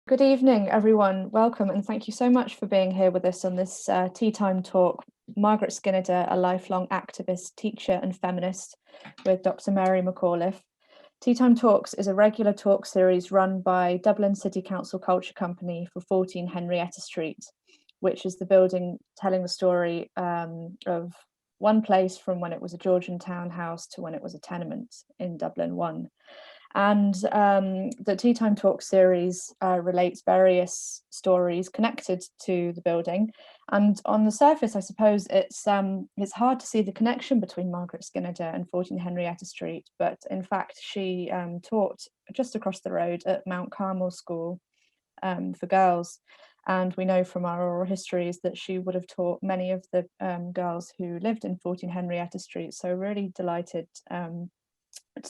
Good evening, everyone. Welcome, and thank you so much for being here with us on this Teatime Talk. Margaret Skinnider, a lifelong activist, teacher and feminist, with Dr Mary McAuliffe. Teatime Talks is a regular talk series run by Dublin City Council Culture Company for 14 Henrietta Street, which is the building telling the story of one place from when it was a Georgian townhouse to when it was a tenement in Dublin 1. And the Teatime Talk series relates various stories connected to the building. And on the surface, I suppose it's hard to see the connection between Margaret Skinnider and 14 Henrietta Street. But in fact, she taught just across the road at Mount Carmel School for girls. And we know from our oral histories that she would have taught many of the girls who lived in 14 Henrietta Street. So really delighted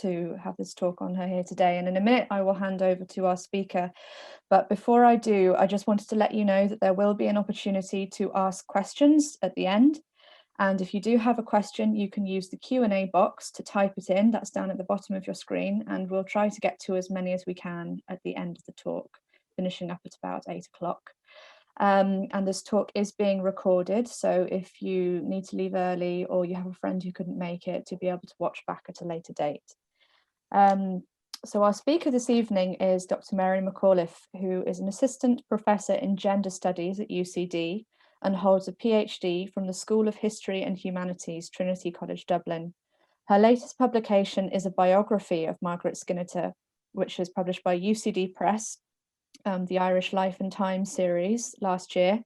to have this talk on her here today. And in a minute, I will hand over to our speaker. But before I do, I just wanted to let you know that there will be an opportunity to ask questions at the end. And if you do have a question, you can use the Q&A box to type it in. That's down at the bottom of your screen. And we'll try to get to as many as we can at the end of the talk, finishing up at about 8 o'clock. And this talk is being recorded, so if you need to leave early or you have a friend who couldn't make it, to be able to watch back at a later date. So our speaker this evening is Dr Mary McAuliffe, who is an assistant professor in gender studies at UCD and holds a PhD from the School of History and Humanities, Trinity College, Dublin. Her latest publication is a biography of Margaret Skinnider, which is published by UCD Press, the Irish Life and Times series last year.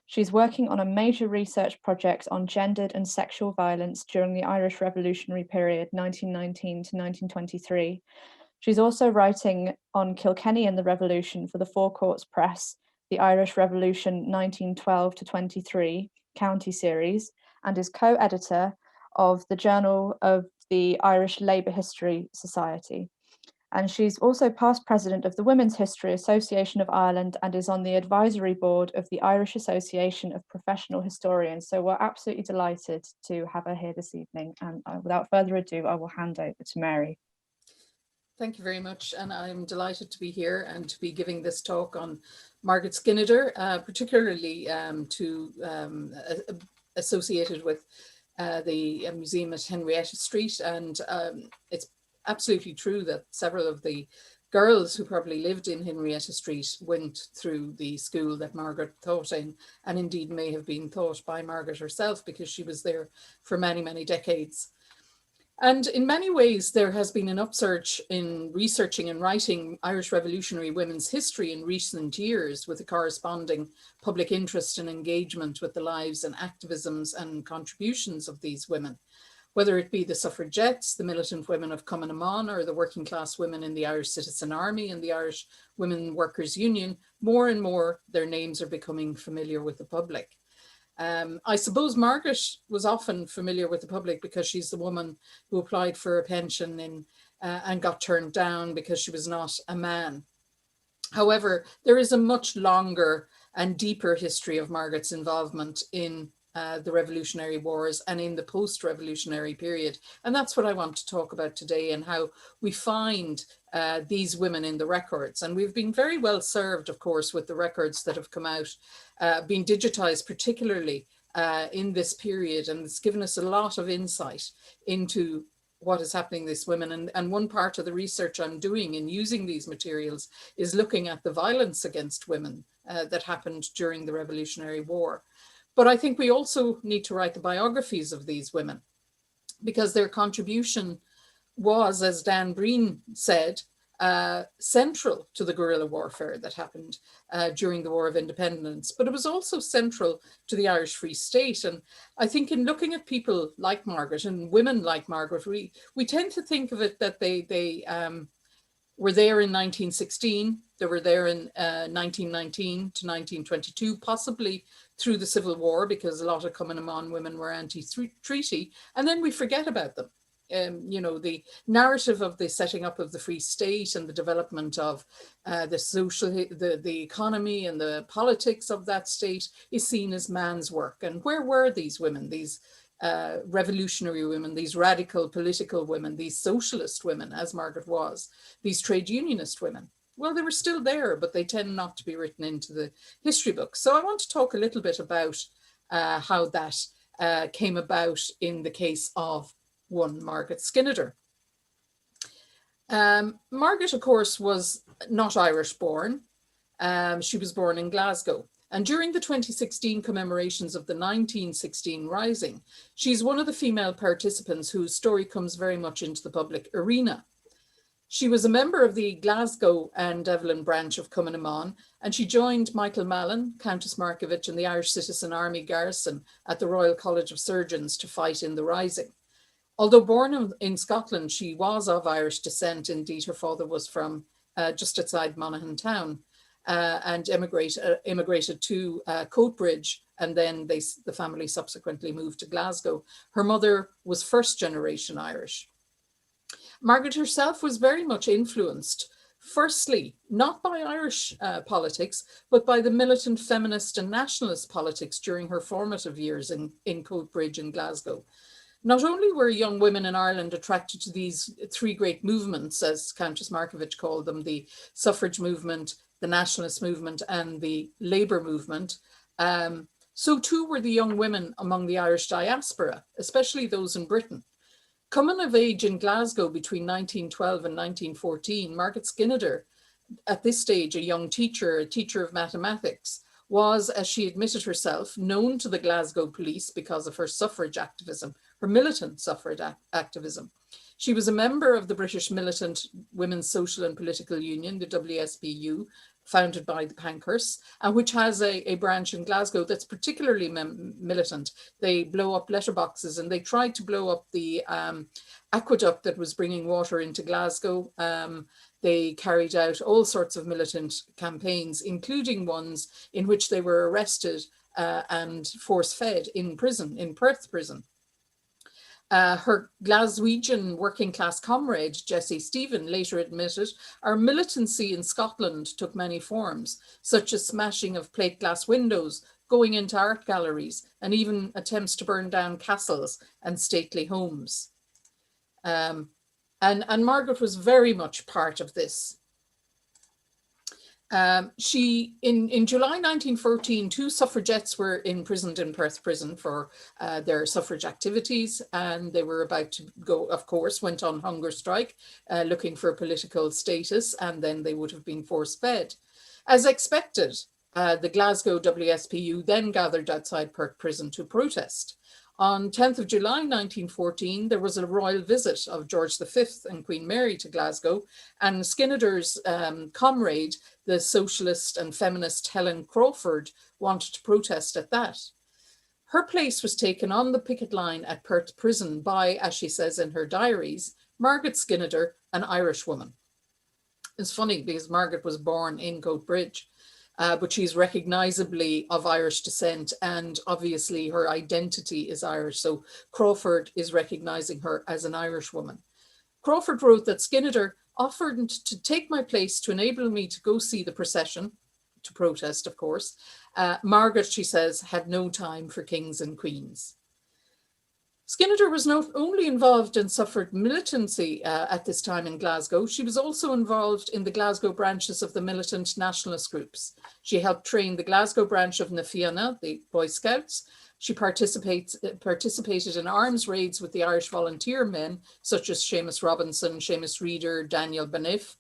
She's working on a major research project on gendered and sexual violence during the Irish Revolutionary period, 1919 to 1923. She's also writing on Kilkenny and the Revolution for the Four Courts Press, the Irish Revolution 1912 to 23 county series, and is co-editor of the Journal of the Irish Labour History Society. And she's also past president of the Women's History Association of Ireland and is on the advisory board of the Irish Association of Professional Historians. So we're absolutely delighted to have her here this evening. And without further ado, I will hand over to Mary. Thank you very much. And I'm delighted to be here and to be giving this talk on Margaret Skinnider, particularly associated with the museum at Henrietta Street. And it's absolutely true that several of the girls who probably lived in Henrietta Street went through the school that Margaret taught in, and indeed may have been taught by Margaret herself, because she was there for many, many decades. And in many ways, there has been an upsurge in researching and writing Irish Revolutionary women's history in recent years, with a corresponding public interest and engagement with the lives and activisms and contributions of these women. Whether it be the suffragettes, the militant women of Cumann, or the working class women in the Irish Citizen Army and the Irish Women Workers' Union, more and more their names are becoming familiar with the public. I suppose Margaret was often familiar with the public because she's the woman who applied for a pension and got turned down because she was not a man. However, there is a much longer and deeper history of Margaret's involvement in the Revolutionary Wars and in the post-revolutionary period. And that's what I want to talk about today, and how we find these women in the records. And we've been very well served, of course, with the records that have come out, being digitized particularly in this period. And it's given us a lot of insight into what is happening to these women. And one part of the research I'm doing in using these materials is looking at the violence against women that happened during the Revolutionary War. But I think we also need to write the biographies of these women, because their contribution was, as Dan Breen said, central to the guerrilla warfare that happened during the War of Independence. But it was also central to the Irish Free State. And I think in looking at people like Margaret and women like Margaret, we tend to think of it that they were there in 1916, they were there in 1919 to 1922, possibly through the Civil War, because a lot of Cumann women were anti-treaty, and then we forget about them. You know, the narrative of the setting up of the Free State and the development of the economy and the politics of that state is seen as man's work. And where were these women, these revolutionary women, these radical political women, these socialist women, as Margaret was, these trade unionist women? well, they were still there, but they tend not to be written into the history books. So I want to talk a little bit about how that came about in the case of one Margaret Skinnider. Margaret, of course, was not Irish born. She was born in Glasgow. And during the 2016 commemorations of the 1916 Rising, she's one of the female participants whose story comes very much into the public arena. She was a member of the Glasgow and Dublin branch of Cumann, and she joined Michael Mallon, Countess Markievicz, and the Irish Citizen Army garrison at the Royal College of Surgeons to fight in the Rising. Although born in Scotland, she was of Irish descent. Indeed, her father was from just outside Monaghan town and immigrated to Coatbridge, and then the family subsequently moved to Glasgow. Her mother was first generation Irish. Margaret herself was very much influenced, firstly, not by Irish politics, but by the militant feminist and nationalist politics during her formative years in Coatbridge in Glasgow. Not only were young women in Ireland attracted to these three great movements, as Countess Markievicz called them, the suffrage movement, the nationalist movement, and the labour movement, so too were the young women among the Irish diaspora, especially those in Britain. Coming of age in Glasgow between 1912 and 1914, Margaret Skinnider, at this stage a young teacher, a teacher of mathematics, was, as she admitted herself, known to the Glasgow police because of her suffrage activism, her militant suffrage activism. She was a member of the British Militant Women's Social and Political Union, the WSPU, founded by the Pankhursts, and which has a branch in Glasgow that's particularly militant. They blow up letterboxes, and they tried to blow up the aqueduct that was bringing water into Glasgow. They carried out all sorts of militant campaigns, including ones in which they were arrested and force-fed in prison, in Perth prison. Her Glaswegian working class comrade, Jessie Stephen, later admitted, our militancy in Scotland took many forms, such as smashing of plate glass windows, going into art galleries, and even attempts to burn down castles and stately homes. And Margaret was very much part of this. In July 1914, two suffragettes were imprisoned in Perth prison for their suffrage activities, and they were about to go, of course, went on hunger strike, looking for political status, and then they would have been force-fed. As expected, the Glasgow WSPU then gathered outside Perth prison to protest. On 10th of July 1914, there was a royal visit of George V and Queen Mary to Glasgow, and Skinnider's comrade, the socialist and feminist Helen Crawford, wanted to protest at that. Her place was taken on the picket line at Perth prison by, as she says in her diaries, Margaret Skinnider, an Irish woman. It's funny because Margaret was born in Coatbridge, but she's recognisably of Irish descent, and obviously her identity is Irish. So Crawford is recognising her as an Irish woman. Crawford wrote that Skinnider offered to take my place to enable me to go see the procession, to protest, of course. Margaret, she says, had no time for kings and queens. Skinnider was not only involved in suffrage militancy at this time in Glasgow, she was also involved in the Glasgow branches of the militant nationalist groups. She helped train the Glasgow branch of Na Fianna, the Boy Scouts. She participated in arms raids with the Irish volunteer men, such as Seamus Robinson, Seamus Reader, Daniel Baniff.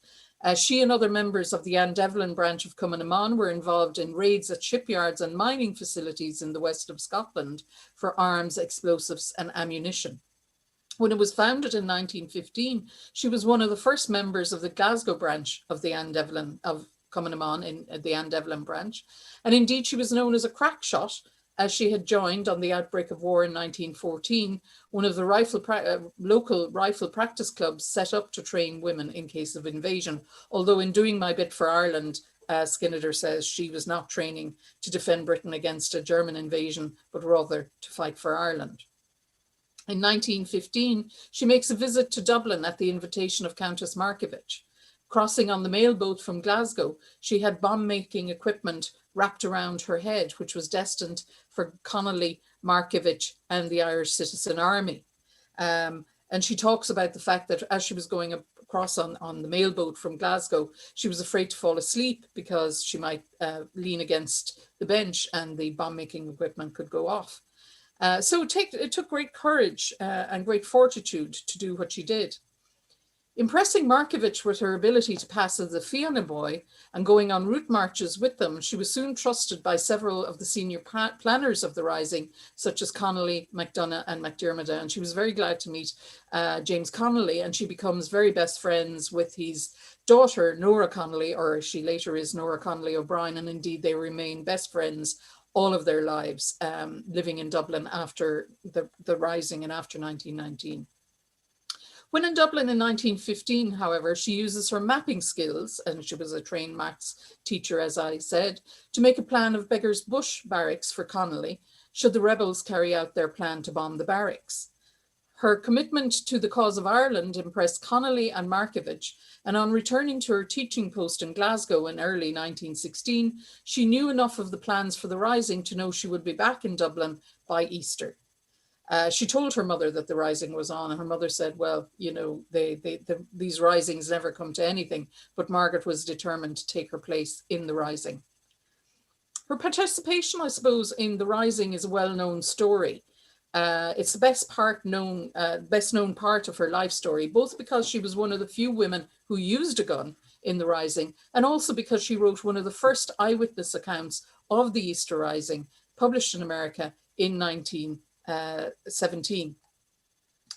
She and other members of the Ann Devlin branch of Cumann were involved in raids at shipyards and mining facilities in the west of Scotland for arms, explosives, and ammunition. When it was founded in 1915, she was one of the first members of the Glasgow branch of the Ann Devlin, of Cumann in the Ann Devlin branch. And indeed, she was known as a crack shot, as she had joined on the outbreak of war in 1914, one of the local rifle practice clubs set up to train women in case of invasion. Although in doing my bit for Ireland, Skinnider says she was not training to defend Britain against a German invasion, but rather to fight for Ireland. In 1915, she makes a visit to Dublin at the invitation of Countess Markievicz. Crossing on the mail boat from Glasgow, she had bomb-making equipment wrapped around her head, which was destined for Connolly, Markievicz, and the Irish Citizen Army. And she talks about the fact that as she was going across on the mail boat from Glasgow, she was afraid to fall asleep because she might lean against the bench and the bomb-making equipment could go off. So it took great courage and great fortitude to do what she did. Impressing Markievicz with her ability to pass as a Fianna boy and going on route marches with them, she was soon trusted by several of the senior planners of the rising, such as Connolly, McDonagh and McDermott. And she was very glad to meet James Connolly, and she becomes very best friends with his daughter, Nóra Connolly, or she later is Nóra Connolly O'Brien, and indeed they remain best friends all of their lives, living in Dublin after the rising and after 1919. When in Dublin in 1915, however, she uses her mapping skills, and she was a trained maths teacher, as I said, to make a plan of Beggar's Bush barracks for Connolly, should the rebels carry out their plan to bomb the barracks. Her commitment to the cause of Ireland impressed Connolly and Markievicz, and on returning to her teaching post in Glasgow in early 1916, she knew enough of the plans for the rising to know she would be back in Dublin by Easter. She told her mother that the rising was on, and her mother said, well, you know, these risings never come to anything, but Margaret was determined to take her place in the rising. Her participation, I suppose, in the rising is a well-known story. It's the best known part of her life story, both because she was one of the few women who used a gun in the rising, and also because she wrote one of the first eyewitness accounts of the Easter Rising, published in America in 1917.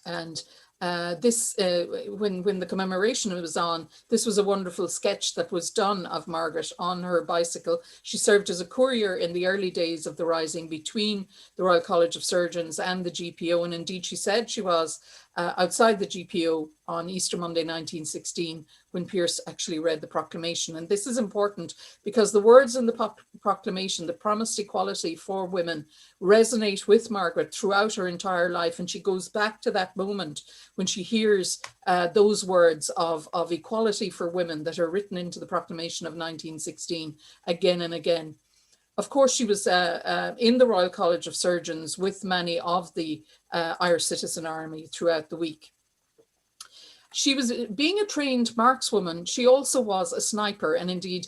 And when the commemoration was on, this was a wonderful sketch that was done of Margaret on her bicycle. She served as a courier in the early days of the rising between the Royal College of Surgeons and the GPO, and indeed she said she was outside the GPO on Easter Monday 1916 when Pearse actually read the proclamation. And this is important because the words in the proclamation that promised equality for women resonate with Margaret throughout her entire life, and she goes back to that moment when she hears those words of equality for women that are written into the proclamation of 1916 again and again. Of course, she was in the Royal College of Surgeons with many of the Irish Citizen Army throughout the week. She was, being a trained markswoman, she also was a sniper, and indeed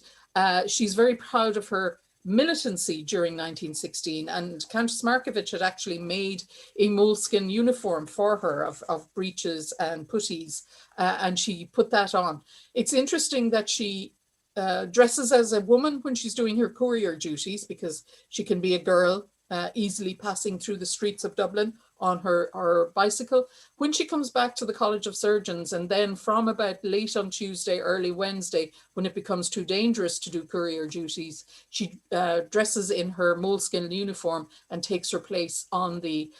she's very proud of her militancy during 1916, and Countess Markievicz had actually made a moleskin uniform for her of breeches and puttees, and she put that on. It's interesting that she dresses as a woman when she's doing her courier duties, because she can be a girl easily passing through the streets of Dublin on her bicycle. When she comes back to the College of Surgeons, and then from about late on Tuesday, early Wednesday, when it becomes too dangerous to do courier duties, she dresses in her moleskin uniform and takes her place on the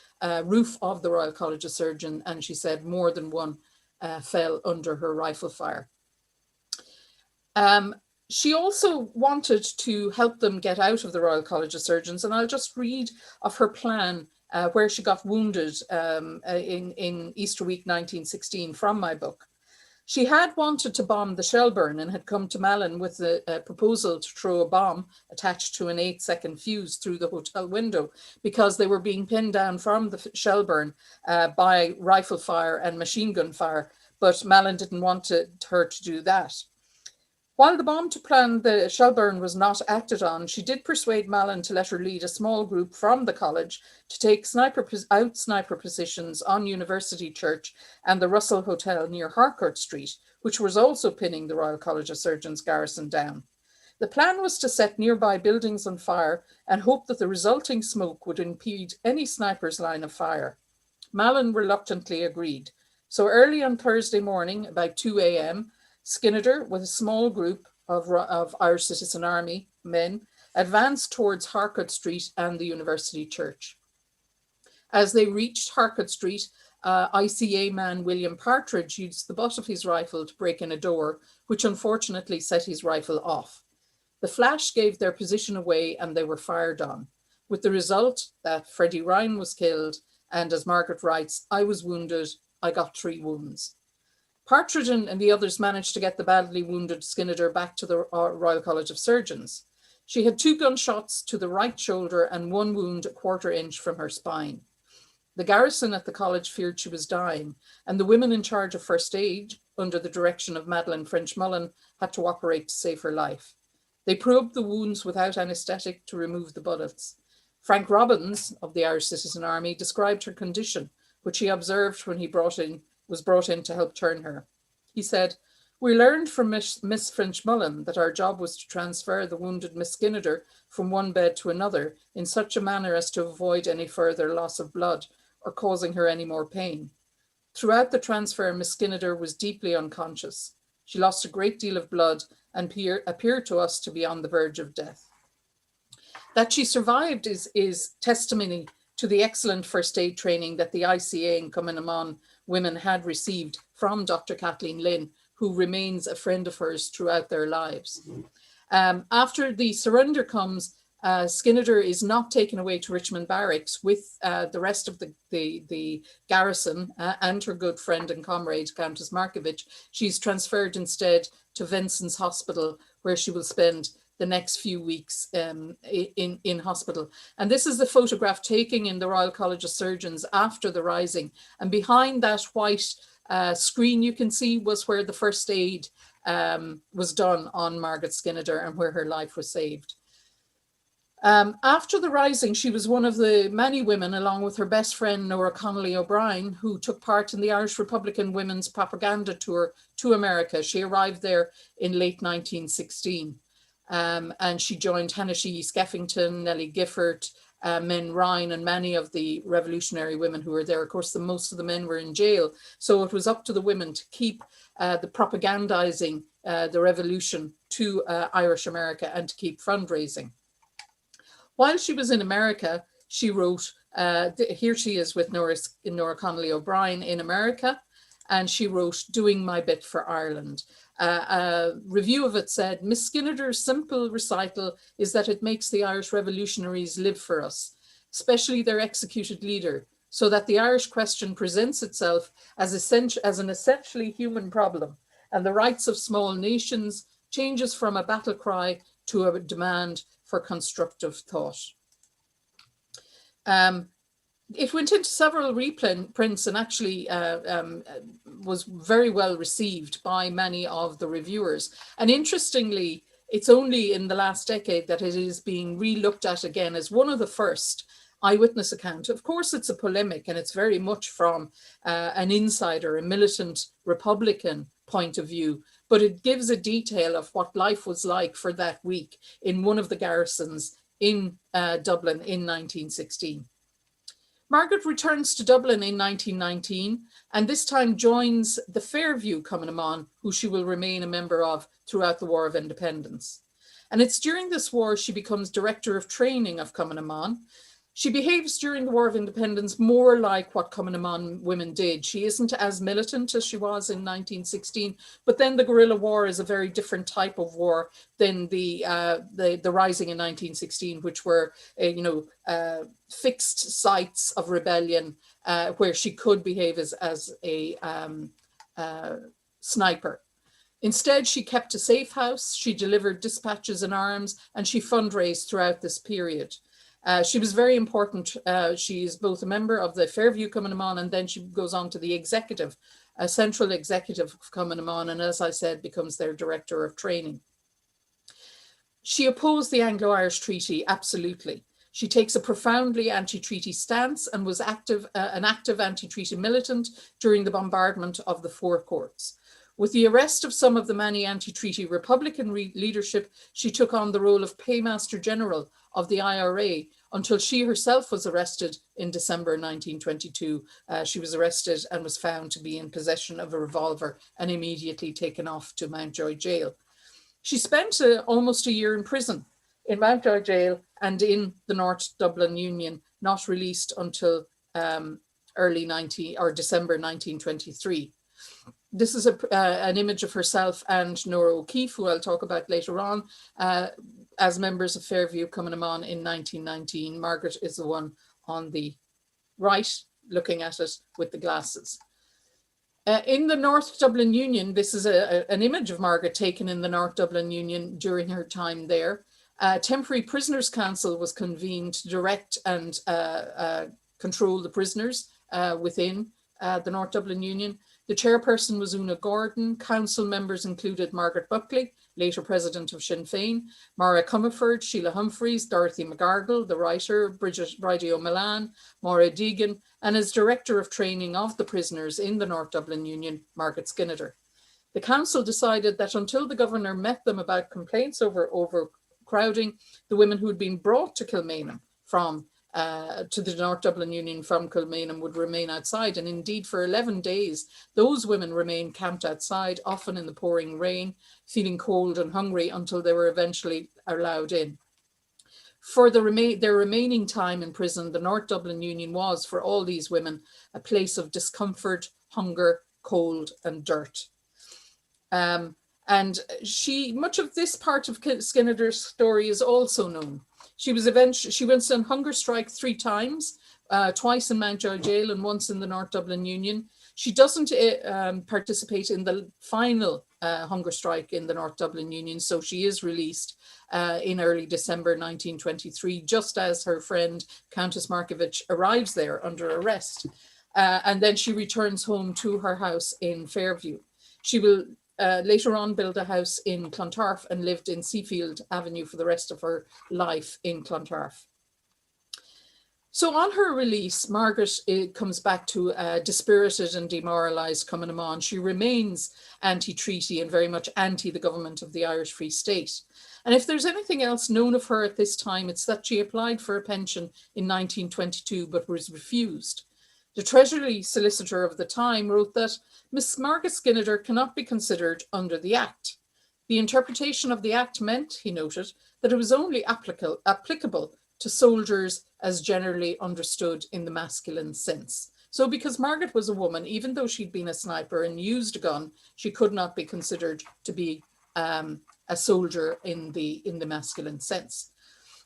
roof of the Royal College of Surgeons. And she said more than one fell under her rifle fire. She also wanted to help them get out of the Royal College of Surgeons, and I'll just read of her plan where she got wounded in Easter week 1916 from my book. She had wanted to bomb the Shelburne and had come to Malin with a proposal to throw a bomb attached to an 8-second fuse through the hotel window, because they were being pinned down from the Shelburne by rifle fire and machine gun fire, but Malin didn't want her to do that. While the bomb to plan the Shelburne was not acted on, she did persuade Malin to let her lead a small group from the college to take sniper positions on University Church and the Russell Hotel near Harcourt Street, which was also pinning the Royal College of Surgeons garrison down. The plan was to set nearby buildings on fire and hope that the resulting smoke would impede any sniper's line of fire. Malin reluctantly agreed. So early on Thursday morning, about 2 a.m., Skinnider, with a small group of Irish Citizen Army men, advanced towards Harcourt Street and the University Church. As they reached Harcourt Street, ICA man William Partridge used the butt of his rifle to break in a door, which unfortunately set his rifle off. The flash gave their position away and they were fired on, with the result that Freddie Ryan was killed, and as Margaret writes, I was wounded, I got 3 wounds. Partridge and the others managed to get the badly wounded Skinnider back to the Royal College of Surgeons. She had 2 gunshots to the right shoulder and 1 wound a 1/4 inch from her spine. The garrison at the college feared she was dying, and the women in charge of first aid under the direction of Madeleine French-Mullen, had to operate to save her life. They probed the wounds without anaesthetic to remove the bullets. Frank Robbins of the Irish Citizen Army described her condition, which he observed when he was brought in to help turn her. He said, "We learned from Miss French-Mullen that our job was to transfer the wounded Miss Skinnider from one bed to another in such a manner as to avoid any further loss of blood or causing her any more pain. Throughout the transfer, Miss Skinnider was deeply unconscious. She lost a great deal of blood and appeared to us to be on the verge of death." That she survived is testimony to the excellent first aid training that the ICA and Cumann women had received from Dr. Kathleen Lynn, who remains a friend of hers throughout their lives. After the surrender comes, Skinnider is not taken away to Richmond Barracks with the rest of the garrison and her good friend and comrade, Countess Markievicz. She's transferred instead to Vincent's Hospital, where she will spend the next few weeks in hospital. And this is the photograph taken in the Royal College of Surgeons after the Rising. And behind that white screen you can see was where the first aid was done on Margaret Skinnider and where her life was saved. After the Rising, she was one of the many women, along with her best friend Nóra O'Keeffe, who took part in the Irish Republican Women's propaganda tour to America. She arrived there in late 1916. And she joined Hannah-Sheehy Skeffington, Nellie Gifford, Men Ryan, and many of the revolutionary women who were there. Of course, most of the men were in jail. So it was up to the women to keep the propagandizing the revolution to Irish America and to keep fundraising. While she was in America, she wrote, here she is with Nóra Connolly O'Brien in America, and she wrote Doing My Bit for Ireland. A review of it said, "Miss Skinnider's simple recital is that it makes the Irish revolutionaries live for us, especially their executed leader, so that the Irish question presents itself as an essentially human problem, and the rights of small nations changes from a battle cry to a demand for constructive thought." It went into several reprints and actually was very well received by many of the reviewers. And interestingly, it's only in the last decade that it is being re-looked at again as one of the first eyewitness accounts. Of course, it's a polemic and it's very much from an insider, a militant Republican point of view, but it gives a detail of what life was like for that week in one of the garrisons in Dublin in 1916. Margaret returns to Dublin in 1919 and this time joins the Fairview Cumann, who she will remain a member of throughout the War of Independence. And it's during this war she becomes Director of Training of Cumann. She behaves during the War of Independence more like what Cumann women did. She isn't as militant as she was in 1916, but then the guerrilla war is a very different type of war than the Rising in 1916, which were, fixed sites of rebellion where she could behave as a sniper. Instead, she kept a safe house, she delivered dispatches and arms, and she fundraised throughout this period. She was very important. She is both a member of the Fairview Cumann and then she goes on to the executive, central executive of Cumann, and as I said, becomes their Director of Training. She opposed the Anglo-Irish Treaty, absolutely. She takes a profoundly anti-treaty stance and was an active anti-treaty militant during the bombardment of the Four Courts. With the arrest of some of the many anti-treaty Republican leadership, she took on the role of Paymaster General of the IRA until she herself was arrested in December 1922. She was arrested and was found to be in possession of a revolver and immediately taken off to Mountjoy Jail. She spent almost a year in prison in Mountjoy Jail and in the North Dublin Union, not released until December 1923. This is an image of herself and Nóra O'Keeffe, who I'll talk about later on, as members of Fairview Cumann in 1919. Margaret is the one on the right, looking at it with the glasses. In the North Dublin Union, this is an image of Margaret taken in the North Dublin Union during her time there. Temporary Prisoners' Council was convened to direct and control the prisoners within the North Dublin Union. The chairperson was Una Gordon. Council members included Margaret Buckley, later president of Sinn Féin, Mara Comerford, Sheila Humphreys, Dorothy McGargle, the writer, Bridie O'Milan, Maura Deegan, and as director of training of the prisoners in the North Dublin Union, Margaret Skinnider. The council decided that until the governor met them about complaints over overcrowding, the women who had been brought to Kilmainham to the North Dublin Union from Kilmainham would remain outside. And indeed, for 11 days, those women remained camped outside, often in the pouring rain, feeling cold and hungry until they were eventually allowed in. For their remaining time in prison, the North Dublin Union was, for all these women, a place of discomfort, hunger, cold, and dirt. Much of this part of Skinnider's story is also known. She went on hunger strike 3 times, twice in Mountjoy Jail and once in the North Dublin Union. She doesn't participate in the final hunger strike in the North Dublin Union, so she is released in early December 1923, just as her friend Countess Markievicz arrives there under arrest. And then she returns home to her house in Fairview. She will later on build a house in Clontarf and lived in Seafield Avenue for the rest of her life in Clontarf. So on her release, Margaret comes back to a dispirited and demoralised Cumann. She remains anti-treaty and very much anti the government of the Irish Free State. And if there's anything else known of her at this time, it's that she applied for a pension in 1922 but was refused. The Treasury solicitor of the time wrote that Miss Margaret Skinnider cannot be considered under the Act. The interpretation of the Act meant, he noted, that it was only applicable to soldiers as generally understood in the masculine sense. So because Margaret was a woman, even though she'd been a sniper and used a gun, she could not be considered to be a soldier in the masculine sense.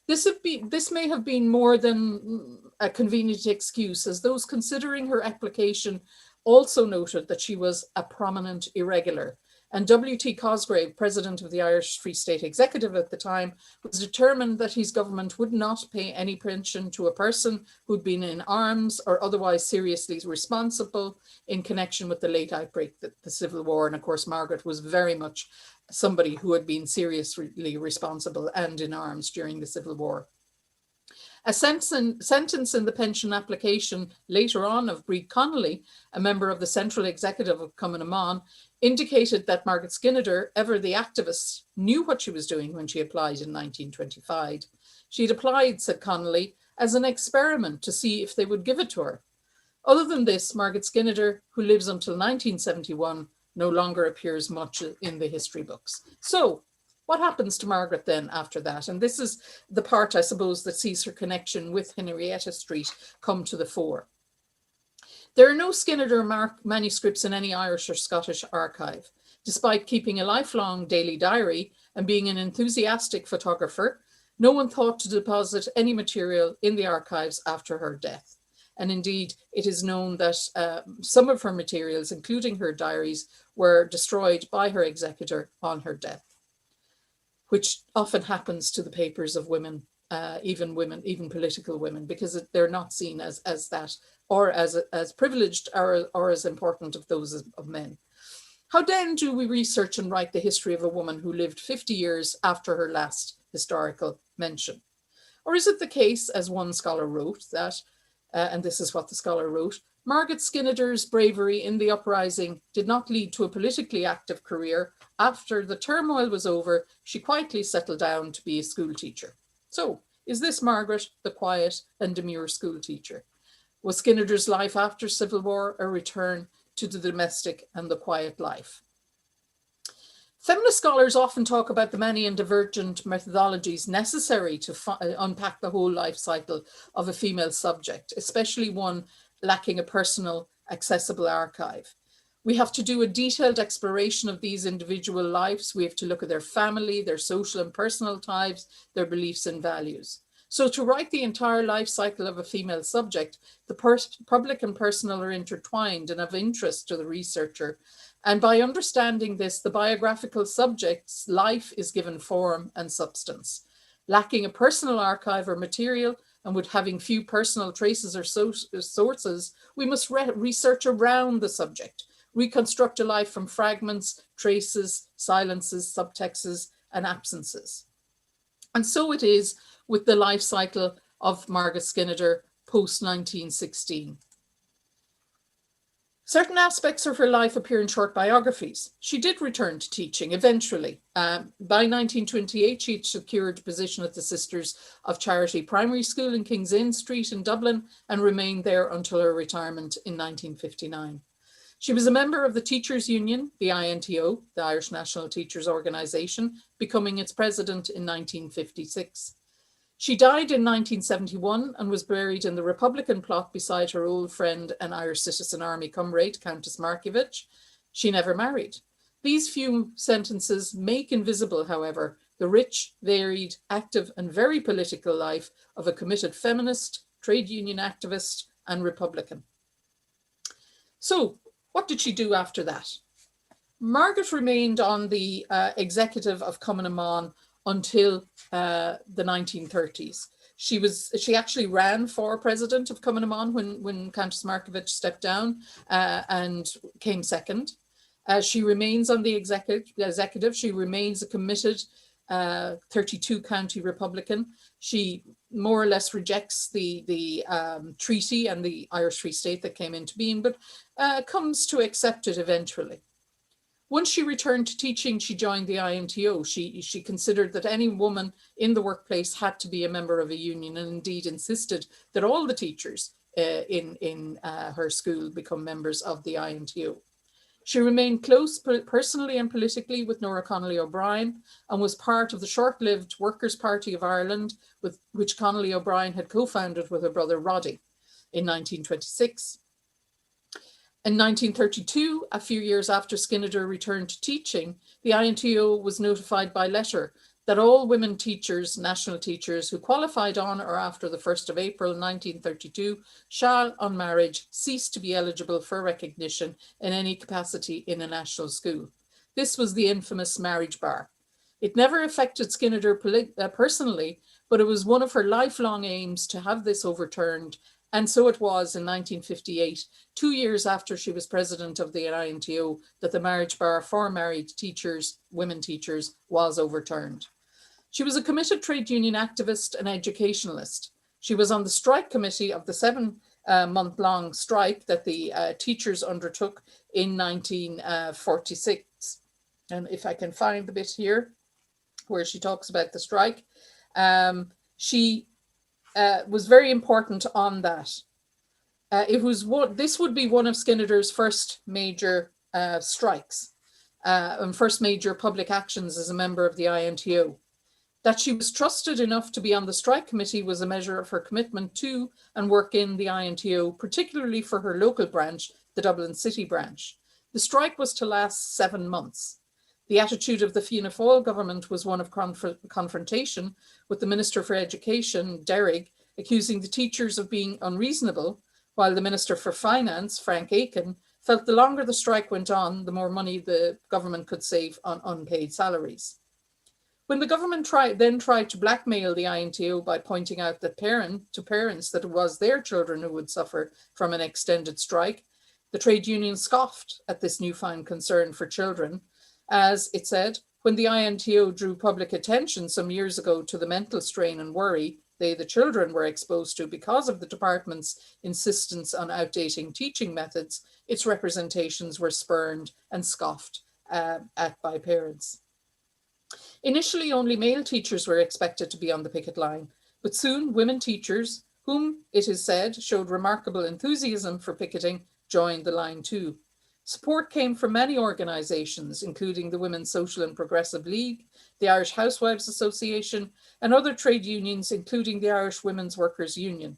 This may have been more than a convenient excuse, as those considering her application also noted that she was a prominent irregular. And W.T. Cosgrave, president of the Irish Free State Executive at the time, was determined that his government would not pay any pension to a person who'd been in arms or otherwise seriously responsible in connection with the late outbreak of the Civil War. And of course, Margaret was very much somebody who had been seriously responsible and in arms during the Civil War. A sentence in the pension application later on of Ann Connolly, a member of the Central Executive of Cumann, indicated that Margaret Skinnider, ever the activist, knew what she was doing when she applied in 1925. She'd applied, said Connolly, as an experiment to see if they would give it to her. Other than this, Margaret Skinnider, who lives until 1971, no longer appears much in the history books. So, what happens to Margaret then after that? And this is the part, I suppose, that sees her connection with Henrietta Street come to the fore. There are no Skinnider manuscripts in any Irish or Scottish archive. Despite keeping a lifelong daily diary and being an enthusiastic photographer, no one thought to deposit any material in the archives after her death. And indeed, it is known that some of her materials, including her diaries, were destroyed by her executor on her death, which often happens to the papers of women, even political women, because they're not seen as that, or as privileged or as important of those of men. How then do we research and write the history of a woman who lived 50 years after her last historical mention? Or is it the case, as one scholar wrote, that, and this is what the scholar wrote, Margaret Skinnider's bravery in the uprising did not lead to a politically active career. After the turmoil was over, she quietly settled down to be a school teacher. So, is this Margaret, the quiet and demure school teacher? Was Skinnider's life after Civil War a return to the domestic and the quiet life? Feminist scholars often talk about the many and divergent methodologies necessary to unpack the whole life cycle of a female subject, especially one lacking a personal, accessible archive. We have to do a detailed exploration of these individual lives. We have to look at their family, their social and personal ties, their beliefs and values. So to write the entire life cycle of a female subject, the public and personal are intertwined and of interest to the researcher. And by understanding this, the biographical subject's life is given form and substance. Lacking a personal archive or material, and with having few personal traces or sources, we must research around the subject. reconstruct a life from fragments, traces, silences, subtexts, and absences. And so it is with the life cycle of Margaret Skinnider post-1916. Certain aspects of her life appear in short biographies. She did return to teaching eventually. By 1928, she secured a position at the Sisters of Charity Primary School in King's Inn Street in Dublin and remained there until her retirement in 1959. She was a member of the Teachers' Union, the INTO, the Irish National Teachers Organisation, becoming its president in 1956. She died in 1971 and was buried in the Republican plot beside her old friend and Irish Citizen Army comrade, Countess Markievicz. She never married. These few sentences make invisible, however, the rich, varied, active and very political life of a committed feminist, trade union activist and Republican. So, what did she do after that? Margaret remained on the executive of Cumann until the 1930s. She actually ran for president of Cumann when Countess Markievicz stepped down and came second. She remains on the executive. She remains a committed 32 county Republican. She more or less rejects the treaty and the Irish Free State that came into being, but comes to accept it eventually. Once she returned to teaching, she joined the INTO. She considered that any woman in the workplace had to be a member of a union, and indeed insisted that all the teachers in her school become members of the INTO. She remained close personally and politically with Nóra O'Keeffe and was part of the short-lived Workers' Party of Ireland, which Connolly O'Brien had co-founded with her brother Roddy in 1926. In 1932, a few years after Skinnider returned to teaching, the INTO was notified by letter that all women teachers, national teachers, who qualified on or after the 1st of April 1932 shall, on marriage, cease to be eligible for recognition in any capacity in a national school. This was the infamous marriage bar. It never affected Skinnider personally, but it was one of her lifelong aims to have this overturned. And so it was in 1958, 2 years after she was president of the INTO, that the marriage bar for married teachers, women teachers, was overturned. She was a committed trade union activist and educationalist. She was on the strike committee of the 7-month-long strike that the teachers undertook in 1946. And if I can find the bit here where she talks about the strike, she was very important on that. This would be one of Skinnider's first major strikes and first major public actions as a member of the INTO. That she was trusted enough to be on the strike committee was a measure of her commitment to and work in the INTO, particularly for her local branch, the Dublin City branch. The strike was to last 7 months. The attitude of the Fianna Fáil government was one of confrontation, with the Minister for Education, Derrig, accusing the teachers of being unreasonable, while the Minister for Finance, Frank Aiken, felt the longer the strike went on, the more money the government could save on unpaid salaries. When the government then tried to blackmail the INTO by pointing out that parents that it was their children who would suffer from an extended strike, the trade union scoffed at this newfound concern for children. As it said, when the INTO drew public attention some years ago to the mental strain and worry the children were exposed to because of the department's insistence on outdating teaching methods, its representations were spurned and scoffed at by parents. Initially, only male teachers were expected to be on the picket line, but soon women teachers, whom it is said showed remarkable enthusiasm for picketing, joined the line too. Support came from many organisations, including the Women's Social and Progressive League, the Irish Housewives Association, and other trade unions, including the Irish Women's Workers' Union.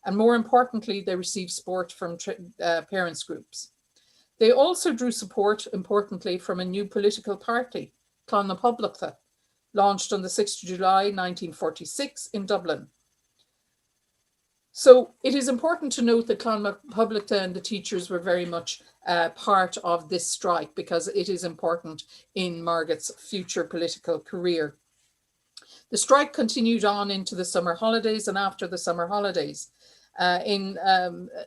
And more importantly, they received support from parents' groups. They also drew support, importantly, from a new political party, Clann na Poblachta, launched on the 6th of July 1946 in Dublin. So it is important to note that Clann na Poblachta and the teachers were very much part of this strike, because it is important in Margaret's future political career. The strike continued on into the summer holidays and after the summer holidays.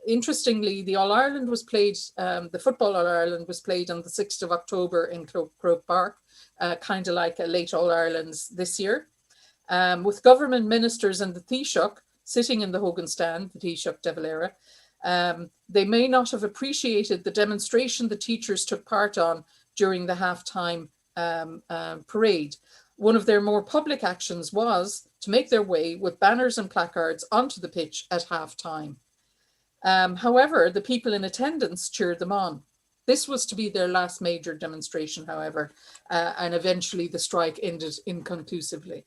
Interestingly, the All-Ireland was played, the Football All-Ireland was played on the 6th of October in Croke Park, kind of like a late All-Ireland's this year, with government ministers and the Taoiseach sitting in the Hogan stand, the Taoiseach de Valera. They may not have appreciated the demonstration the teachers took part on during the halftime parade. One of their more public actions was to make their way with banners and placards onto the pitch at halftime. However, the people in attendance cheered them on. This was to be their last major demonstration, however, and eventually the strike ended inconclusively.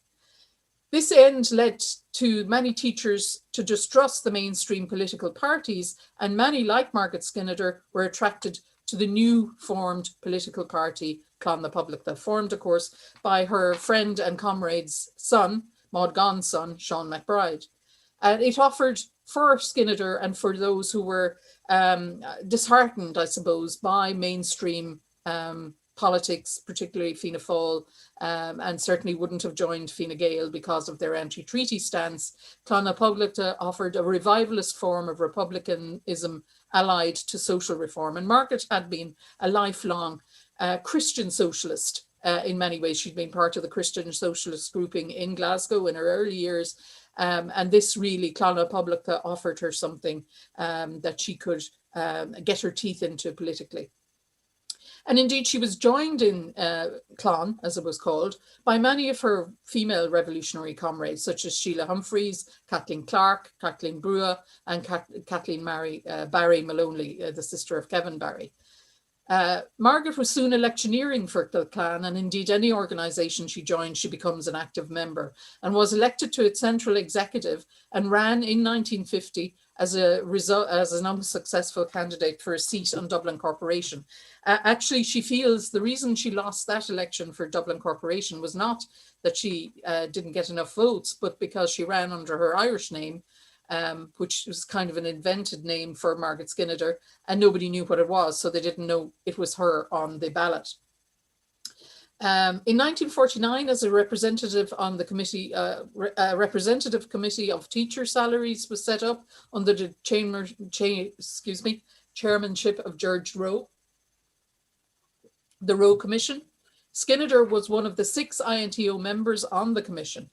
This end led to many teachers to distrust the mainstream political parties, and many, like Margaret Skinnider, were attracted to the new formed political party, Clann na Poblachta, formed, of course, by her friend and comrade's son, Maud Gonne's son, Sean McBride. And it offered for Skinnider and for those who were disheartened, I suppose, by mainstream politics, particularly Fianna Fáil, and certainly wouldn't have joined Fine Gael because of their anti-treaty stance. Clann na Poblachta offered a revivalist form of republicanism allied to social reform. And Margaret had been a lifelong Christian socialist in many ways. She'd been part of the Christian socialist grouping in Glasgow in her early years. And this really, Clann na Poblachta offered her something that she could get her teeth into politically. And indeed, she was joined in Clann, as it was called, by many of her female revolutionary comrades, such as Sheila Humphreys, Kathleen Clark, Kathleen Brua, and Kathleen Barry Maloney, the sister of Kevin Barry. Margaret was soon electioneering for the Clann, and indeed any organisation she joined, she becomes an active member, and was elected to its central executive and ran in 1950 as an unsuccessful candidate for a seat on Dublin Corporation. Actually, she feels the reason she lost that election for Dublin Corporation was not that she didn't get enough votes, but because she ran under her Irish name, which was kind of an invented name for Margaret Skinnider, and nobody knew what it was, so they didn't know it was her on the ballot. In 1949, as a representative on the committee, a representative committee of teacher salaries was set up under the chairmanship of George Rowe, the Rowe Commission. Skinnider was one of the 6 INTO members on the commission.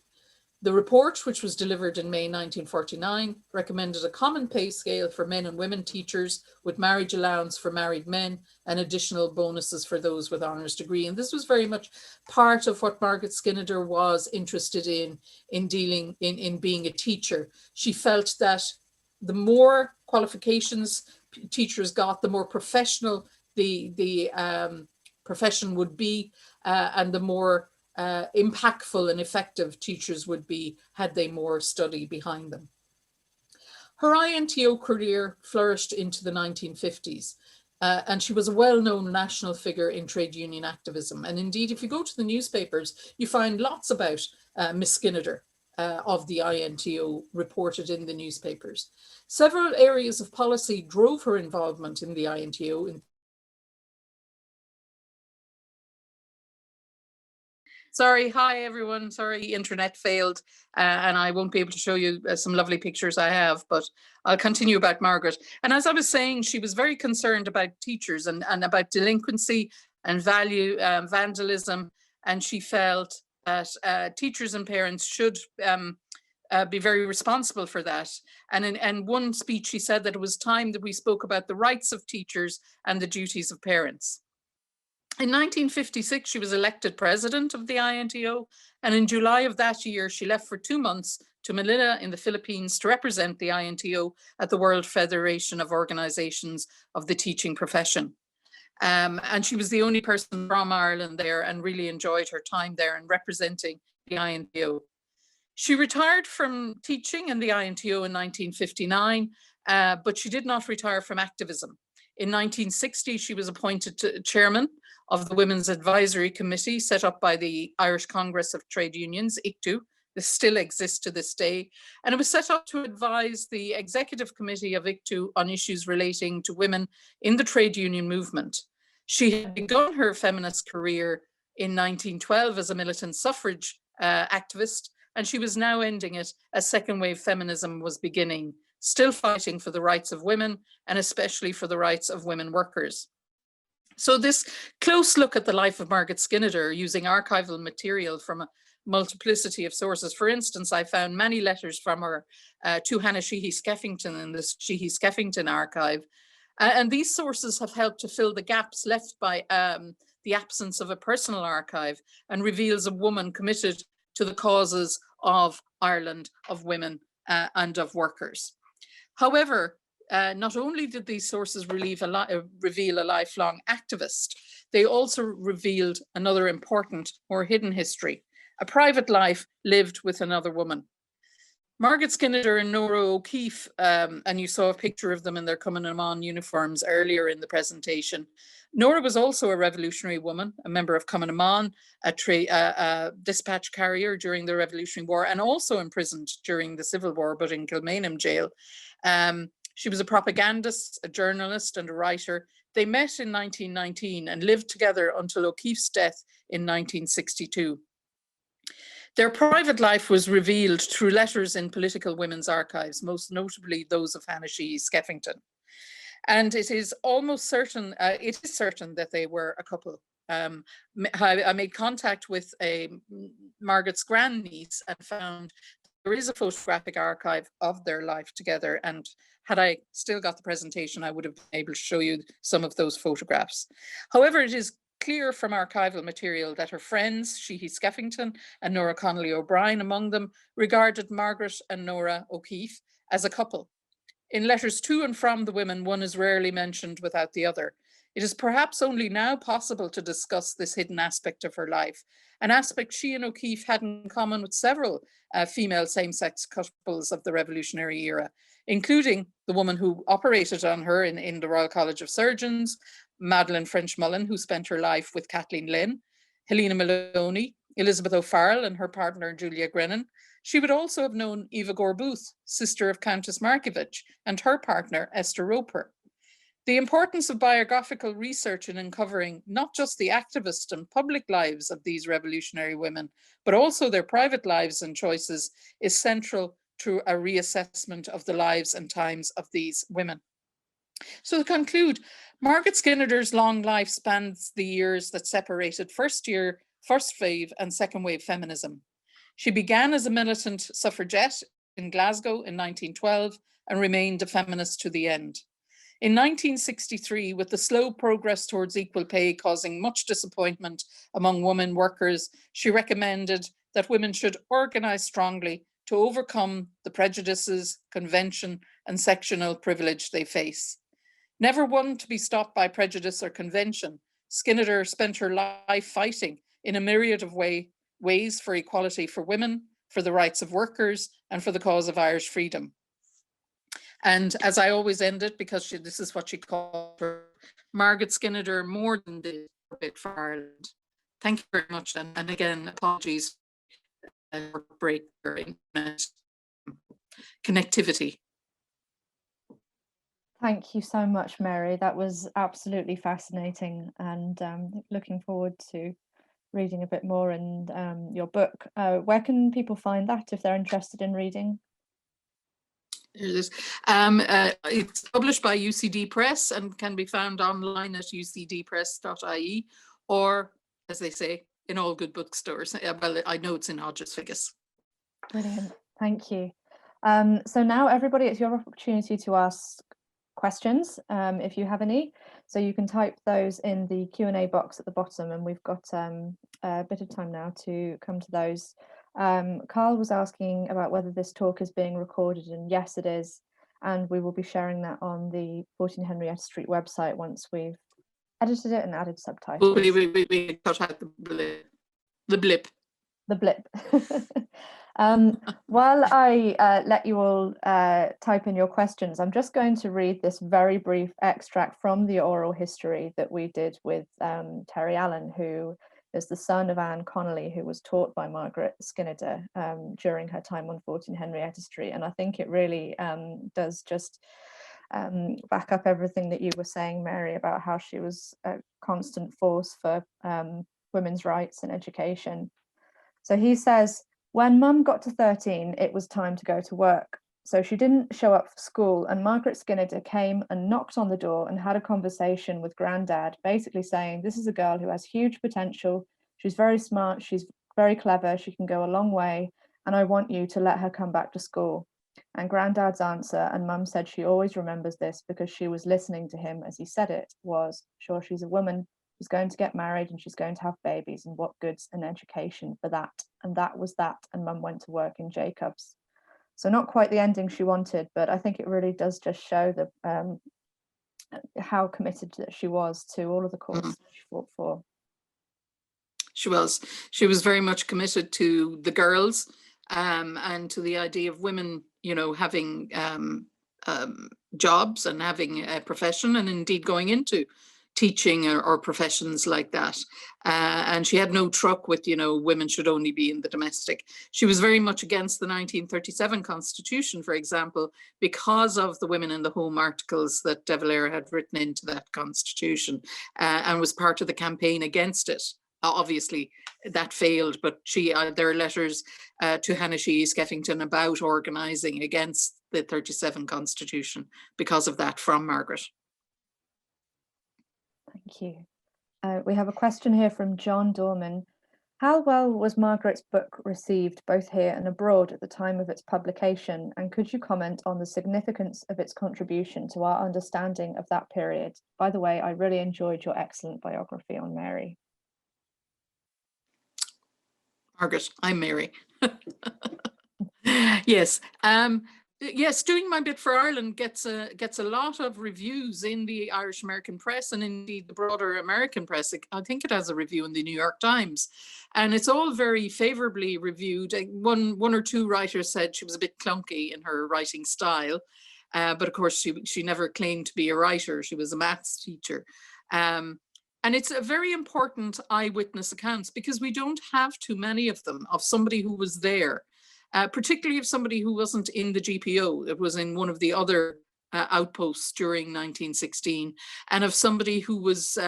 The report, which was delivered in May 1949, recommended a common pay scale for men and women teachers with marriage allowance for married men and additional bonuses for those with honours degree. And this was very much part of what Margaret Skinnider was interested in dealing in being a teacher. She felt that the more qualifications teachers got, the more professional the profession would be, and the more impactful and effective teachers would be had they more study behind them. Her INTO career flourished into the 1950s, and she was a well-known national figure in trade union activism. And indeed, if you go to the newspapers, you find lots about Miss Skinnider of the INTO reported in the newspapers. Several areas of policy drove her involvement in the INTO. Sorry, hi everyone. Sorry, internet failed, and I won't be able to show you some lovely pictures I have, but I'll continue about Margaret. And as I was saying, she was very concerned about teachers and about delinquency and value vandalism, and she felt that teachers and parents should be very responsible for that. And in one speech, she said that it was time that we spoke about the rights of teachers and the duties of parents. In 1956, she was elected president of the INTO, and in July of that year, she left for 2 months to Manila in the Philippines to represent the INTO at the World Federation of Organizations of the Teaching Profession. And she was the only person from Ireland there and really enjoyed her time there and representing the INTO. She retired from teaching in the INTO in 1959, but she did not retire from activism. In 1960, she was appointed to chairman of the Women's Advisory Committee set up by the Irish Congress of Trade Unions, ICTU. This still exists to this day. And it was set up to advise the executive committee of ICTU on issues relating to women in the trade union movement. She had begun her feminist career in 1912 as a militant suffrage activist, and she was now ending it as second wave feminism was beginning still fighting for the rights of women, and especially for the rights of women workers. So this close look at the life of Margaret Skinnider using archival material from a multiplicity of sources. For instance, I found many letters from her to Hannah Sheehy Skeffington in the Sheehy Skeffington archive. And these sources have helped to fill the gaps left by the absence of a personal archive, and reveals a woman committed to the causes of Ireland, of women and of workers. However, not only did these sources reveal a lifelong activist, they also revealed another important, more hidden history, a private life lived with another woman. Margaret Skinnider and Nóra O'Keeffe, and you saw a picture of them in their Cumann uniforms earlier in the presentation. Nóra was also a revolutionary woman, a member of Cumann, a dispatch carrier during the Revolutionary War, and also imprisoned during the Civil War, but in Kilmainham jail. She was a propagandist, a journalist, and a writer. They met in 1919 and lived together until O'Keeffe's death in 1962. Their private life was revealed through letters in political women's archives, most notably those of Hannah Sheehy Skeffington. And it is almost certain, that they were a couple. I made contact with Margaret's grandniece and found there is a photographic archive of their life together. And had I still got the presentation, I would have been able to show you some of those photographs. However, it is clear from archival material that her friends, Sheehy Skeffington and Nóra Connolly O'Brien among them, regarded Margaret and Nóra O'Keeffe as a couple. In letters to and from the women, one is rarely mentioned without the other. It is perhaps only now possible to discuss this hidden aspect of her life, an aspect she and O'Keeffe had in common with several female same-sex couples of the Revolutionary era, including the woman who operated on her in the Royal College of Surgeons, Madeleine French-Mullen, who spent her life with Kathleen Lynn, Helena Maloney, Elizabeth O'Farrell and her partner Julia Grennan. She would also have known Eva Gore-Booth, sister of Countess Markievicz, and her partner Esther Roper. The importance of biographical research in uncovering not just the activist and public lives of these revolutionary women, but also their private lives and choices is central to a reassessment of the lives and times of these women. So to conclude, Margaret Skinnider's long life spans the years that separated first wave and second wave feminism. She began as a militant suffragette in Glasgow in 1912 and remained a feminist to the end. In 1963, with the slow progress towards equal pay causing much disappointment among women workers, she recommended that women should organise strongly to overcome the prejudices, convention, and sectional privilege they face. Never one to be stopped by prejudice or convention, Skinnider spent her life fighting in a myriad of ways for equality for women, for the rights of workers, and for the cause of Irish freedom. And as I always end it, because this is what she called her, Margaret Skinnider more than did a bit for Ireland. Thank you very much. And again, apologies for break or internet connectivity. Thank you so much, Mary. That was absolutely fascinating, and looking forward to reading a bit more in your book. Where can people find that if they're interested in reading? Here it is. It's published by UCD Press and can be found online at ucdpress.ie, or, as they say, in all good bookstores. Well, I know it's in Hodges Figgis. Brilliant, thank you. So now, everybody, it's your opportunity to ask questions if you have any. So you can type those in the Q&A box at the bottom, and we've got a bit of time now to come to those. Carl was asking about whether this talk is being recorded, and yes, it is. And we will be sharing that on the 14 Henrietta Street website once we've edited it and added subtitles. We cut out the blip. The blip. While I let you all type in your questions, I'm just going to read this very brief extract from the oral history that we did with Terry Allen, who is the son of Ann Connolly, who was taught by Margaret Skinnider during her time on 14 Henrietta Street. And I think it really does just back up everything that you were saying, Mary, about how she was a constant force for women's rights and education. So he says, when Mum got to 13, it was time to go to work. So she didn't show up for school, and Margaret Skinnider came and knocked on the door and had a conversation with Grandad, basically saying, this is a girl who has huge potential. She's very smart. She's very clever. She can go a long way. And I want you to let her come back to school. And Grandad's answer, and Mum said she always remembers this because she was listening to him as he said it, was, sure, she's a woman. She's going to get married and she's going to have babies. And what good's an education for that? And that was that. And Mum went to work in Jacobs. So not quite the ending she wanted, but I think it really does just show the how committed that she was to all of the causes she fought for. She was very much committed to the girls and to the idea of women, you know, having jobs and having a profession, and indeed going into teaching or professions like that. And she had no truck with, you know, women should only be in the domestic. She was very much against the 1937 Constitution, for example, because of the women in the home articles that De Valera had written into that Constitution, and was part of the campaign against it. Obviously, that failed, but there are letters to Hannah Skeffington about organising against the 37 Constitution because of that from Margaret. Thank you. We have a question here from John Dorman. How well was Margaret's book received both here and abroad at the time of its publication? And could you comment on the significance of its contribution to our understanding of that period? By the way, I really enjoyed your excellent biography on Mary. Margaret, I'm Mary. Yes. Yes, Doing My Bit for Ireland gets a lot of reviews in the Irish American press and indeed the broader American press. I think it has a review in the New York Times, and it's all very favorably reviewed. One or two writers said she was a bit clunky in her writing style, but of course she never claimed to be a writer. She was a maths teacher. And it's a very important eyewitness accounts because we don't have too many of them, of somebody who was there. Particularly of somebody who wasn't in the GPO, it was in one of the other outposts during 1916, and of somebody who was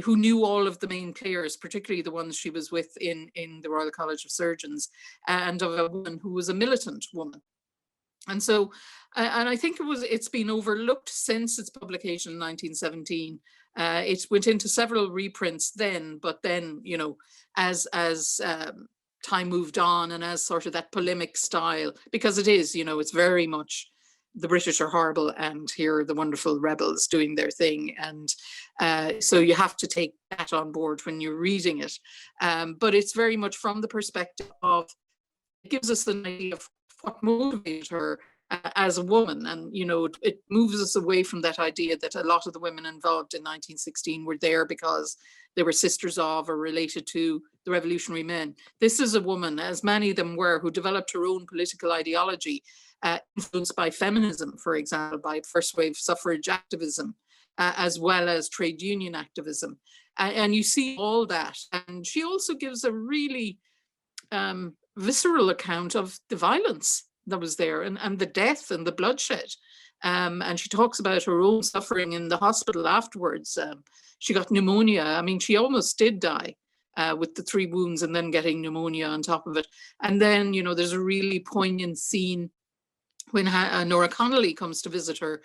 who knew all of the main players, particularly the ones she was with in the Royal College of Surgeons, and of a woman who was a militant woman. And so, and I think it's been overlooked since its publication in 1917. It went into several reprints then, but then, you know, as time moved on and as sort of that polemic style, because it is, you know, it's very much the British are horrible and here are the wonderful rebels doing their thing. And so you have to take that on board when you're reading it. But it's very much from the perspective of, it gives us an idea of what motivated her as a woman. And, you know, it moves us away from that idea that a lot of the women involved in 1916 were there because they were sisters of or related to the revolutionary men. This is a woman, as many of them were, who developed her own political ideology, influenced by feminism, for example, by first wave suffrage activism, as well as trade union activism. And you see all that. And she also gives a really visceral account of the violence that was there and the death and the bloodshed. And she talks about her own suffering in the hospital afterwards. She got pneumonia. I mean, she almost did die with the 3 wounds and then getting pneumonia on top of it. And then, you know, there's a really poignant scene when Nóra Connolly comes to visit her.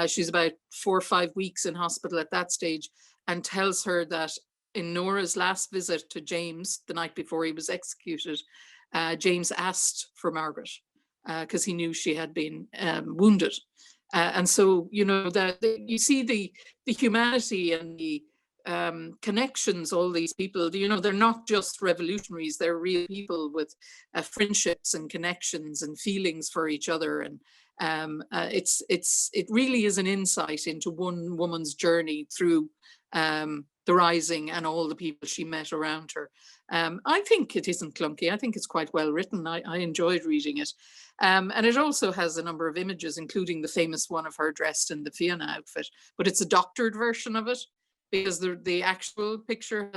She's about 4 or 5 weeks in hospital at that stage, and tells her that in Nora's last visit to James, the night before he was executed, James asked for Margaret because he knew she had been wounded. And so, you know, you see the humanity and the connections, all these people, you know, they're not just revolutionaries, they're real people with friendships and connections and feelings for each other. And it really is an insight into one woman's journey through the Rising and all the people she met around her. I think it isn't clunky. I think it's quite well written. I enjoyed reading it. And it also has a number of images, including the famous one of her dressed in the Fianna outfit, but it's a doctored version of it, because the actual picture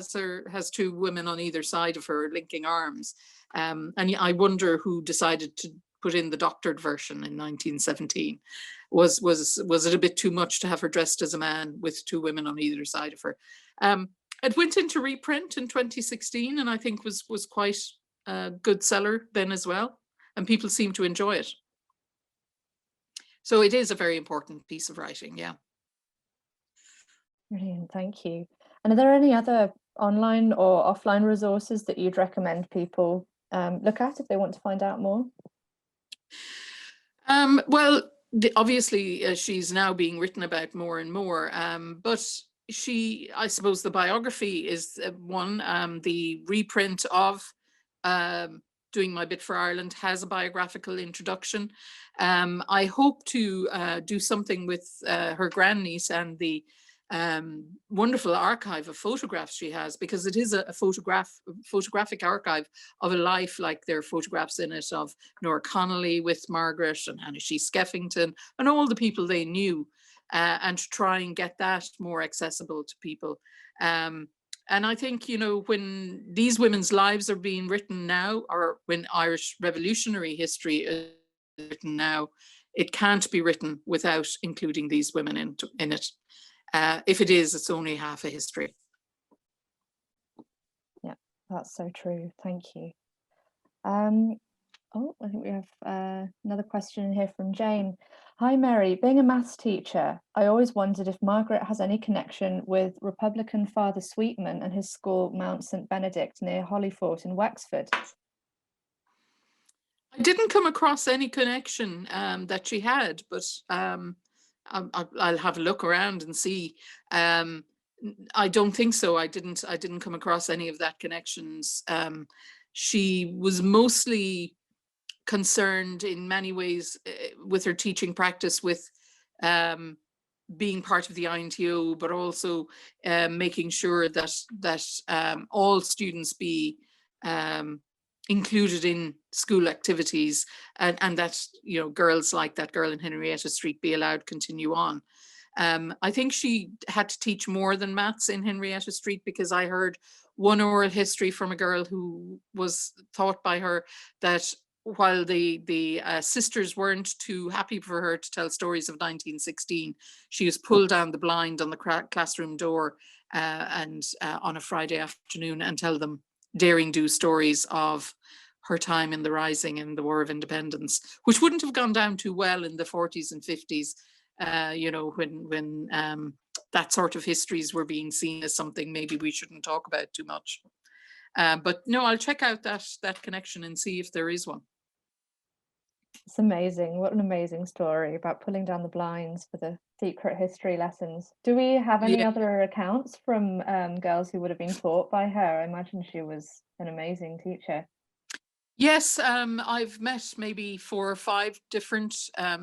has 2 women on either side of her linking arms. And I wonder who decided to put in the doctored version in 1917. Was it a bit too much to have her dressed as a man with 2 women on either side of her? It went into reprint in 2016, and I think was quite a good seller then as well, and people seem to enjoy it. So it is a very important piece of writing, yeah. Brilliant, thank you. And are there any other online or offline resources that you'd recommend people look at if they want to find out more? Well, obviously she's now being written about more and more, but I suppose the biography is one. The reprint of Doing My Bit for Ireland has a biographical introduction. I hope to do something with her grandniece and the wonderful archive of photographs she has, because it is a photographic archive of a life. Like, there are photographs in it of Nóra Connolly with Margaret and Anna Skeffington and all the people they knew, and to try and get that more accessible to people. And I think, you know, when these women's lives are being written now, or when Irish revolutionary history is written now, it can't be written without including these women in it. If it is, it's only half a history. Yeah, that's so true. Thank you. Oh, I think we have another question here from Jane. Hi, Mary. Being a maths teacher, I always wondered if Margaret has any connection with Republican Father Sweetman and his school, Mount St. Benedict, near Hollyfort in Wexford. I didn't come across any connection that she had, but I'll have a look around and see. I don't think so. I didn't come across any of that connections. She was mostly concerned in many ways with her teaching practice with being part of the INTO, but also making sure that all students be included in school activities, and that, you know, girls like that girl in Henrietta Street be allowed to continue on. I think she had to teach more than maths in Henrietta Street, because I heard one oral history from a girl who was taught by her that while the sisters weren't too happy for her to tell stories of 1916, she was pulled down the blind on the classroom door and on a Friday afternoon and tell them daring do stories of her time in the Rising and the War of Independence, which wouldn't have gone down too well in the 40s and 50s, you know, when that sort of histories were being seen as something maybe we shouldn't talk about too much. But no, I'll check out that connection and see if there is one. It's amazing. What an amazing story about pulling down the blinds for the secret history lessons. Do we have any other accounts from girls who would have been taught by her? I imagine she was an amazing teacher. Yes, I've met maybe 4 or 5 different,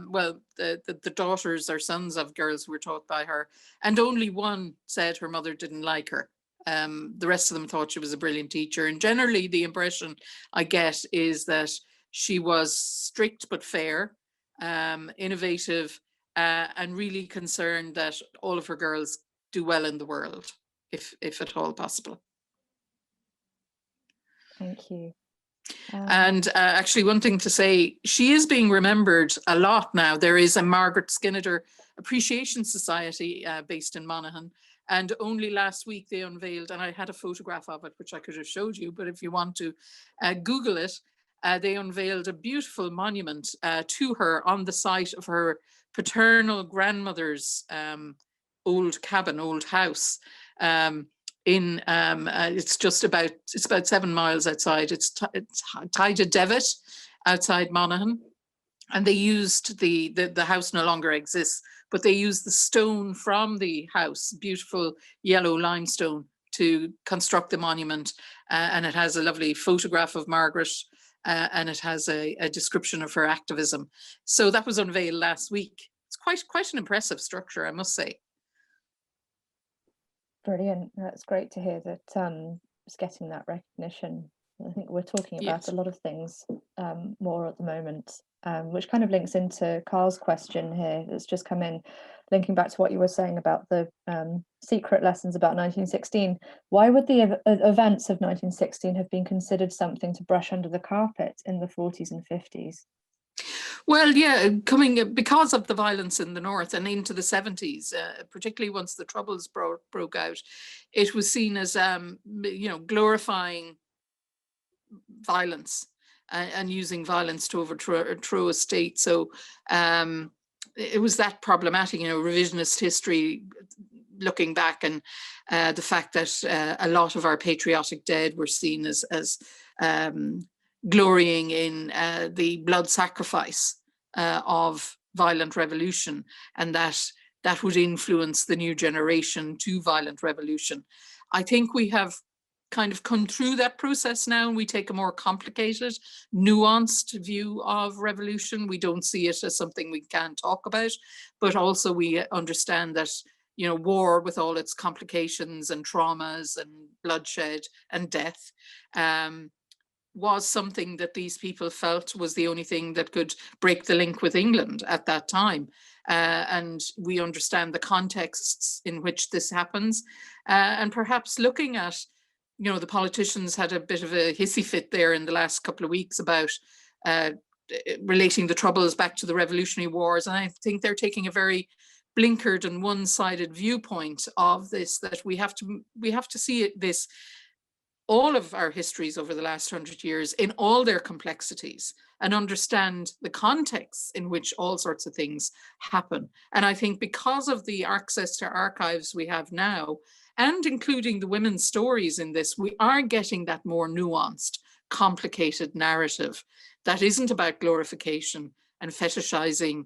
well, the daughters or sons of girls who were taught by her, and only one said her mother didn't like her. The rest of them thought she was a brilliant teacher, and generally the impression I get is that she was strict but fair, innovative, and really concerned that all of her girls do well in the world, if at all possible. Thank you. And actually, one thing to say, she is being remembered a lot now. There is a Margaret Skinnider Appreciation Society based in Monaghan. And only last week they unveiled, and I had a photograph of it, which I could have showed you, but if you want to Google it, they unveiled a beautiful monument to her on the site of her paternal grandmother's old cabin, old house. It's about 7 miles outside. It's tied to Devitt outside Monaghan, and they used the house no longer exists, but they used the stone from the house, beautiful yellow limestone, to construct the monument, and it has a lovely photograph of Margaret, and it has a description of her activism. So that was unveiled last week. It's quite an impressive structure, I must say. Brilliant. That's great to hear that it's getting that recognition. I think we're talking about a lot of things more at the moment, which kind of links into Carl's question here that's just come in, linking back to what you were saying about the secret lessons about 1916. Why would the events of 1916 have been considered something to brush under the carpet in the 40s and 50s? Well, yeah, because of the violence in the north and into the 70s, particularly once the Troubles broke out, it was seen as, glorifying violence and using violence to overthrow a state. So it was that problematic, you know, revisionist history, looking back, and the fact that a lot of our patriotic dead were seen as glorying in the blood sacrifice of violent revolution, and that would influence the new generation to violent revolution. I think we have kind of come through that process now, and we take a more complicated, nuanced view of revolution. We don't see it as something we can talk about, but also we understand that, you know, war with all its complications and traumas and bloodshed and death was something that these people felt was the only thing that could break the link with England at that time. And we understand the contexts in which this happens. And perhaps looking at, you know, the politicians had a bit of a hissy fit there in the last couple of weeks about relating the Troubles back to the Revolutionary Wars. And I think they're taking a very blinkered and one-sided viewpoint of this, that we have to see this, all of our histories over the last 100 years in all their complexities, and understand the context in which all sorts of things happen. And I think because of the access to archives we have now, and including the women's stories in this, we are getting that more nuanced, complicated narrative that isn't about glorification and fetishizing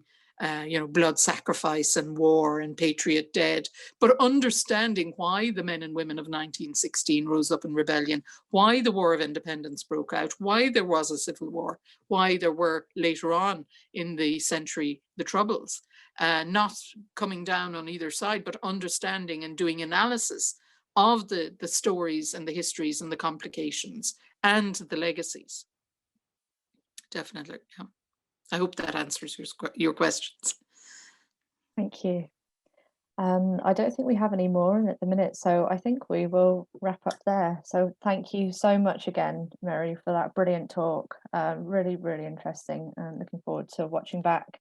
you know, blood sacrifice and war and patriot dead, but understanding why the men and women of 1916 rose up in rebellion, why the War of Independence broke out, why there was a civil war, why there were later on in the century the Troubles, not coming down on either side, but understanding and doing analysis of the stories and the histories and the complications and the legacies. Definitely, yeah. I hope that answers your questions. Thank you. I don't think we have any more at the minute, so I think we will wrap up there. So thank you so much again, Mary, for that brilliant talk. Really, really interesting, and looking forward to watching back